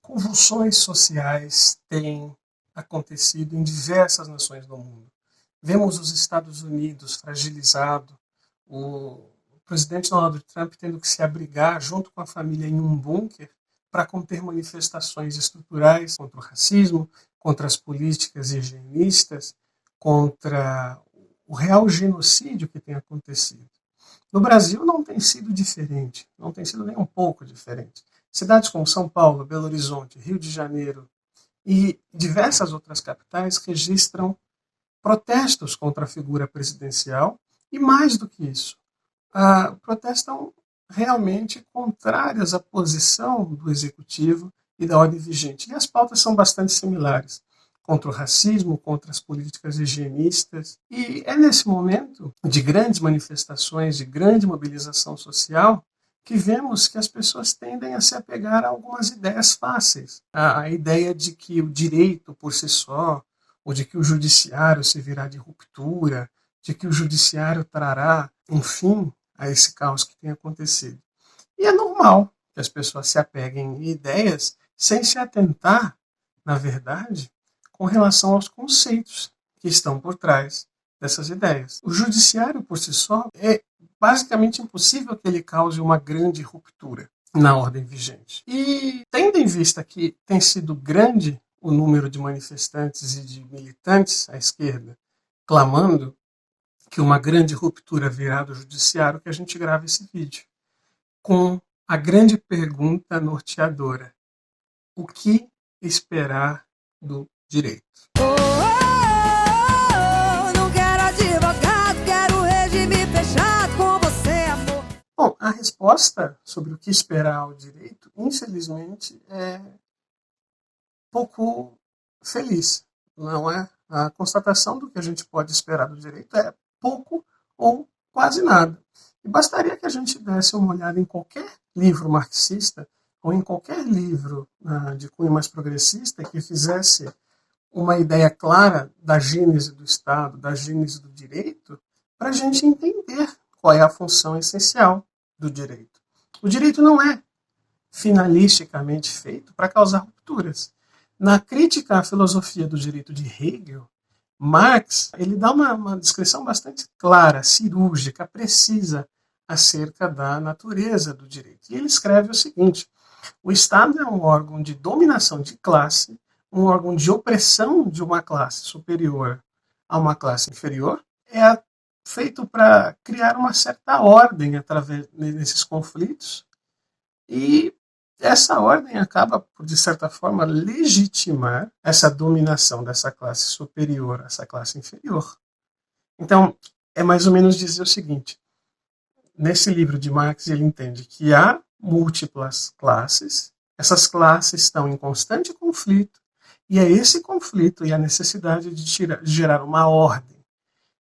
Convulsões sociais têm acontecido em diversas nações do mundo. Vemos os Estados Unidos fragilizado, o presidente Donald Trump tendo que se abrigar junto com a família em um bunker para conter manifestações estruturais contra o racismo, contra as políticas higienistas, contra o real genocídio que tem acontecido. No Brasil não tem sido diferente, não tem sido nem um pouco diferente. Cidades como São Paulo, Belo Horizonte, Rio de Janeiro e diversas outras capitais registram protestos contra a figura presidencial e, mais do que isso, protestam realmente contrárias à posição do executivo e da ordem vigente. E as pautas são bastante similares, contra o racismo, contra as políticas higienistas. E é nesse momento de grandes manifestações, de grande mobilização social, que vemos que as pessoas tendem a se apegar a algumas ideias fáceis. A ideia de que o direito por si só, ou de que o judiciário se virá de ruptura, de que o judiciário trará um fim a esse caos que tem acontecido. E é normal que as pessoas se apeguem a ideias sem se atentar, na verdade, com relação aos conceitos que estão por trás dessas ideias. O judiciário por si só é basicamente impossível que ele cause uma grande ruptura na ordem vigente. E tendo em vista que tem sido grande o número de manifestantes e de militantes à esquerda clamando que uma grande ruptura virá do judiciário, que a gente grava esse vídeo com a grande pergunta norteadora: o que esperar do direito? Não quero advogado, quero regime fechado com você, amor. Bom, a resposta sobre o que esperar ao direito, infelizmente, é pouco feliz, não é? A constatação do que a gente pode esperar do direito é pouco ou quase nada. E bastaria que a gente desse uma olhada em qualquer livro marxista ou em qualquer livro de cunho mais progressista que fizesse uma ideia clara da gênese do Estado, da gênese do direito, para a gente entender qual é a função essencial do direito. O direito não é finalisticamente feito para causar rupturas. Na crítica à filosofia do direito de Hegel, Marx ele dá uma descrição bastante clara, cirúrgica, precisa acerca da natureza do direito. E ele escreve o seguinte: o Estado é um órgão de dominação de classe, um órgão de opressão de uma classe superior a uma classe inferior, é feito para criar uma certa ordem através desses conflitos, e essa ordem acaba por, de certa forma, legitimar essa dominação dessa classe superior a essa classe inferior. Então, é mais ou menos dizer o seguinte: nesse livro de Marx ele entende que há múltiplas classes, essas classes estão em constante conflito, e é esse conflito e a necessidade de gerar uma ordem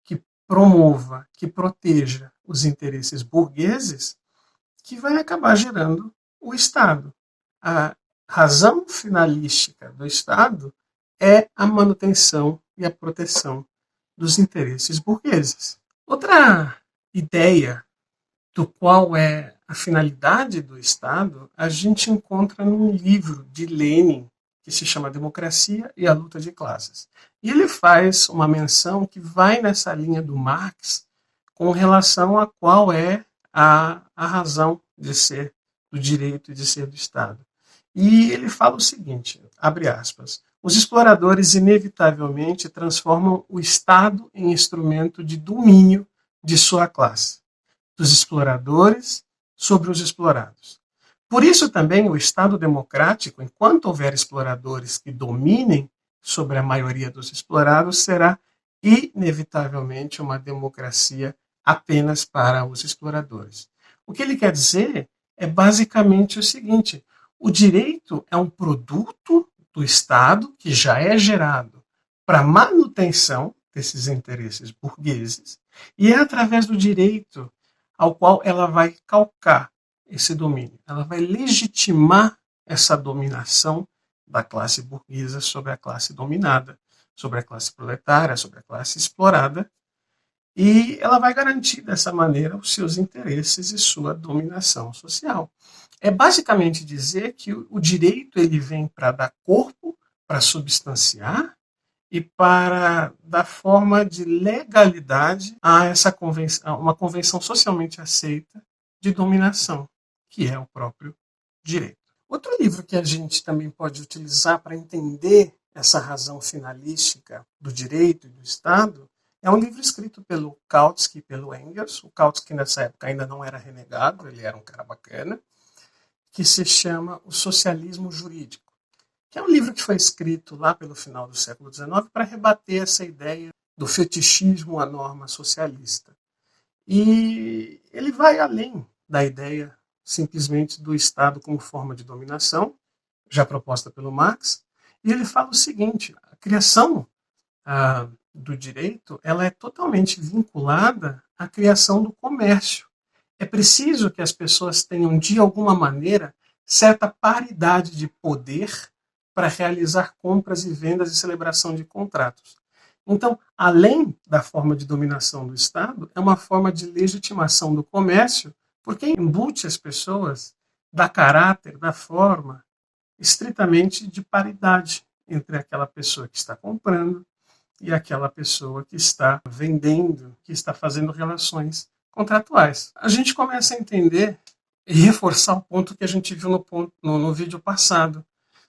que promova, que proteja os interesses burgueses, que vai acabar gerando o Estado. A razão finalística do Estado é a manutenção e a proteção dos interesses burgueses. Outra ideia do qual é a finalidade do Estado, a gente encontra num livro de Lenin, que se chama Democracia e a Luta de Classes. E ele faz uma menção que vai nessa linha do Marx com relação a qual é a razão de ser do direito e de ser do Estado. E ele fala o seguinte, abre aspas: os exploradores inevitavelmente transformam o Estado em instrumento de domínio de sua classe, dos exploradores sobre os explorados. Por isso também o Estado democrático, enquanto houver exploradores que dominem sobre a maioria dos explorados, será inevitavelmente uma democracia apenas para os exploradores. O que ele quer dizer é basicamente o seguinte: o direito é um produto do Estado que já é gerado para manutenção desses interesses burgueses, e é através do direito ao qual ela vai calcar esse domínio. Ela vai legitimar essa dominação da classe burguesa sobre a classe dominada, sobre a classe proletária, sobre a classe explorada, e ela vai garantir dessa maneira os seus interesses e sua dominação social. é basicamente dizer que o direito ele vem para dar corpo, para substanciar e para dar forma de legalidade a uma convenção socialmente aceita de dominação, que é o próprio direito. Outro livro que a gente também pode utilizar para entender essa razão finalística do direito e do Estado é um livro escrito pelo Kautsky e pelo Engels. O Kautsky nessa época ainda não era renegado, ele era um cara bacana, que se chama O Socialismo Jurídico, que é um livro que foi escrito lá pelo final do século XIX para rebater essa ideia do fetichismo à norma socialista. E ele vai além da ideia simplesmente do Estado como forma de dominação, já proposta pelo Marx, e ele fala o seguinte: a criação do direito ela é totalmente vinculada à criação do comércio. É preciso que as pessoas tenham, de alguma maneira, certa paridade de poder para realizar compras e vendas e celebração de contratos. Então, além da forma de dominação do Estado, é uma forma de legitimação do comércio, porque embute as pessoas da caráter, da forma, estritamente de paridade entre aquela pessoa que está comprando e aquela pessoa que está vendendo, que está fazendo relações contratuais. A gente começa a entender e reforçar o ponto que a gente viu no vídeo passado,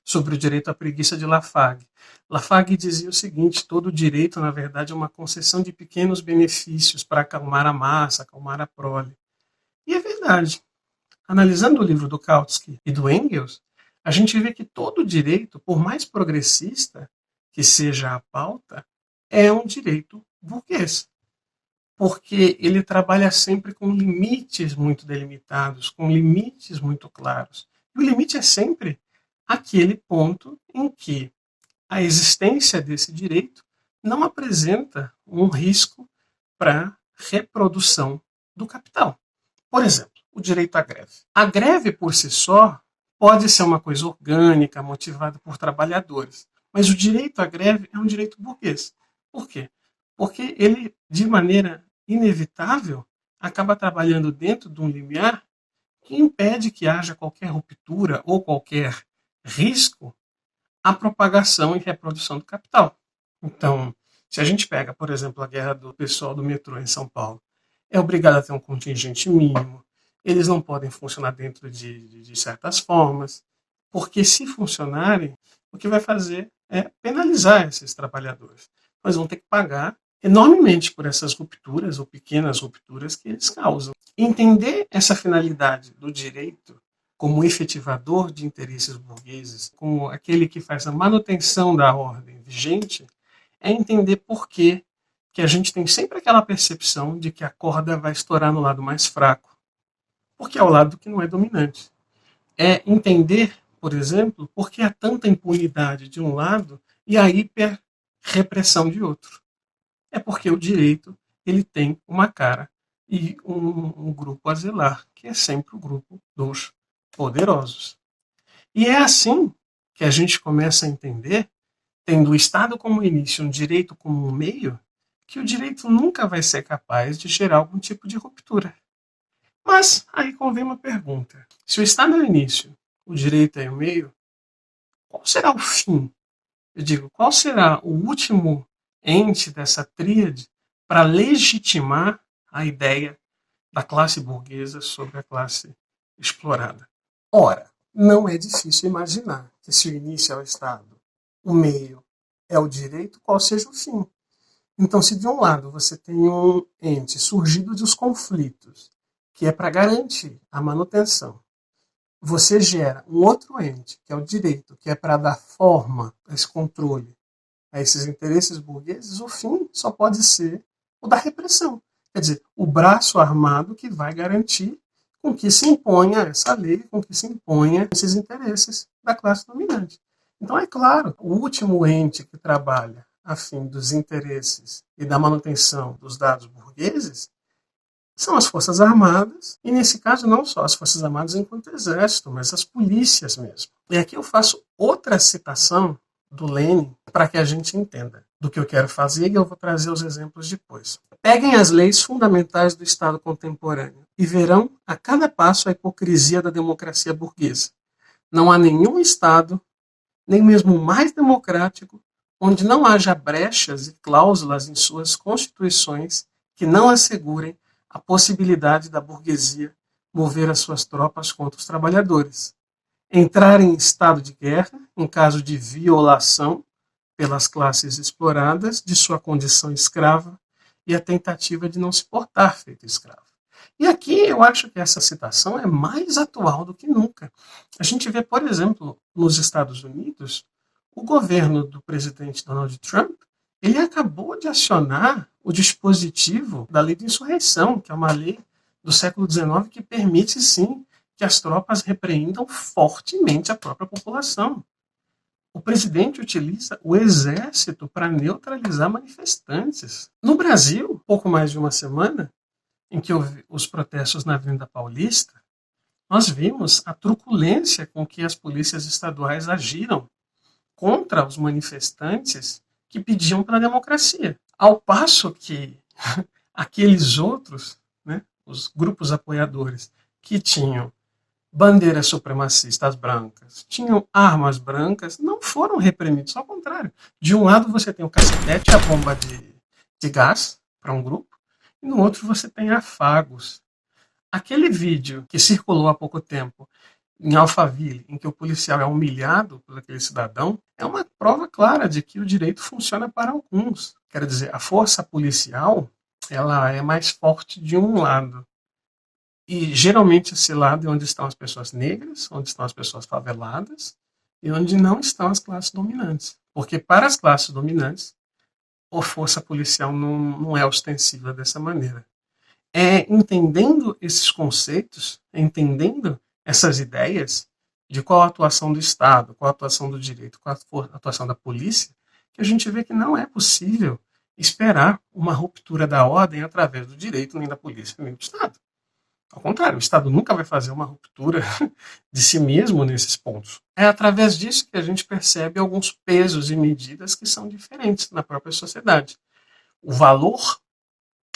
sobre o direito à preguiça de Lafargue. Lafargue dizia o seguinte: todo direito, na verdade, é uma concessão de pequenos benefícios para acalmar a massa, acalmar a prole. E é verdade. Analisando o livro do Kautsky e do Engels, a gente vê que todo direito, por mais progressista que seja a pauta, é um direito burguês. Porque ele trabalha sempre com limites muito delimitados, com limites muito claros. E o limite é sempre aquele ponto em que a existência desse direito não apresenta um risco para a reprodução do capital. Por exemplo, o direito à greve. A greve, por si só, pode ser uma coisa orgânica, motivada por trabalhadores, mas o direito à greve é um direito burguês. Por quê? Porque ele, de maneira inevitável, acaba trabalhando dentro de um limiar que impede que haja qualquer ruptura ou qualquer risco à propagação e reprodução do capital. Então, se a gente pega, por exemplo, a guerra do pessoal do metrô em São Paulo, é obrigado a ter um contingente mínimo, eles não podem funcionar dentro de certas formas, porque se funcionarem, o que vai fazer é penalizar esses trabalhadores. Mas vão ter que pagar enormemente por essas rupturas ou pequenas rupturas que eles causam. Entender essa finalidade do direito como efetivador de interesses burgueses, como aquele que faz a manutenção da ordem vigente, é entender por que a gente tem sempre aquela percepção de que a corda vai estourar no lado mais fraco, porque é o lado que não é dominante. É entender, por exemplo, por que há tanta impunidade de um lado e a hiper-repressão de outro. É porque o direito ele tem uma cara e um grupo a zelar, que é sempre o grupo dos poderosos. E é assim que a gente começa a entender, tendo o Estado como início, um direito como um meio, que o direito nunca vai ser capaz de gerar algum tipo de ruptura. Mas aí convém uma pergunta: se o Estado é o início, o direito é o meio, qual será o fim? Eu digo, qual será o último ente dessa tríade para legitimar a ideia da classe burguesa sobre a classe explorada? Ora, não é difícil imaginar que se o início é o Estado, o meio é o direito, qual seja o fim. Então, se de um lado você tem um ente surgido dos conflitos, que é para garantir a manutenção, você gera um outro ente, que é o direito, que é para dar forma a esse controle, a esses interesses burgueses, o fim só pode ser o da repressão. Quer dizer, o braço armado que vai garantir com que se imponha essa lei, com que se imponha esses interesses da classe dominante. Então, é claro, o último ente que trabalha a fim dos interesses e da manutenção dos dados burgueses são as Forças Armadas, e nesse caso não só as Forças Armadas enquanto exército, mas as polícias mesmo. E aqui eu faço outra citação do Lenin para que a gente entenda do que eu quero fazer, e eu vou trazer os exemplos depois. Peguem as leis fundamentais do Estado contemporâneo e verão a cada passo a hipocrisia da democracia burguesa. Não há nenhum Estado, nem mesmo o mais democrático, onde não haja brechas e cláusulas em suas constituições que não assegurem a possibilidade da burguesia mover as suas tropas contra os trabalhadores, entrar em estado de guerra em caso de violação pelas classes exploradas de sua condição escrava e a tentativa de não se portar feito escravo. E aqui eu acho que essa citação é mais atual do que nunca. A gente vê, por exemplo, nos Estados Unidos, o governo do presidente Donald Trump, ele acabou de acionar o dispositivo da lei de insurreição, que é uma lei do século XIX que permite, sim, que as tropas repreendam fortemente a própria população. O presidente utiliza o exército para neutralizar manifestantes. No Brasil, pouco mais de uma semana, em que houve os protestos na Avenida Paulista, nós vimos a truculência com que as polícias estaduais agiram contra os manifestantes que pediam pela democracia. Ao passo que aqueles outros, né, os grupos apoiadores que tinham bandeiras supremacistas brancas, tinham armas brancas, não foram reprimidos, ao contrário. De um lado você tem o cacetete e a bomba de gás para um grupo, e no outro você tem afagos. Aquele vídeo que circulou há pouco tempo em Alphaville, em que o policial é humilhado por aquele cidadão, é uma prova clara de que o direito funciona para alguns. Quer dizer, a força policial ela é mais forte de um lado. E geralmente esse lado é onde estão as pessoas negras, onde estão as pessoas faveladas e onde não estão as classes dominantes. Porque para as classes dominantes, a força policial não é ostensiva dessa maneira. É entendendo esses conceitos, entendendo essas ideias de qual a atuação do Estado, qual a atuação do direito, qual a atuação da polícia, que a gente vê que não é possível esperar uma ruptura da ordem através do direito, nem da polícia, nem do Estado. Ao contrário, o Estado nunca vai fazer uma ruptura de si mesmo nesses pontos. É através disso que a gente percebe alguns pesos e medidas que são diferentes na própria sociedade. O valor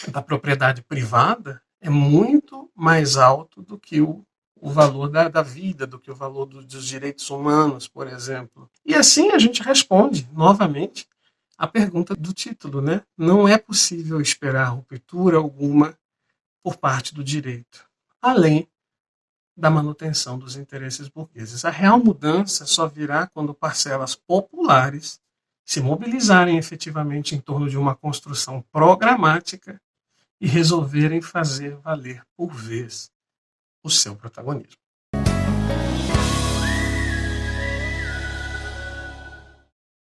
da propriedade privada é muito mais alto do que o valor da vida, do que o valor dos direitos humanos, por exemplo. E assim a gente responde, novamente, a pergunta do título, né? Não é possível esperar ruptura alguma por parte do direito, além da manutenção dos interesses burgueses. A real mudança só virá quando parcelas populares se mobilizarem efetivamente em torno de uma construção programática e resolverem fazer valer por vez o seu protagonismo.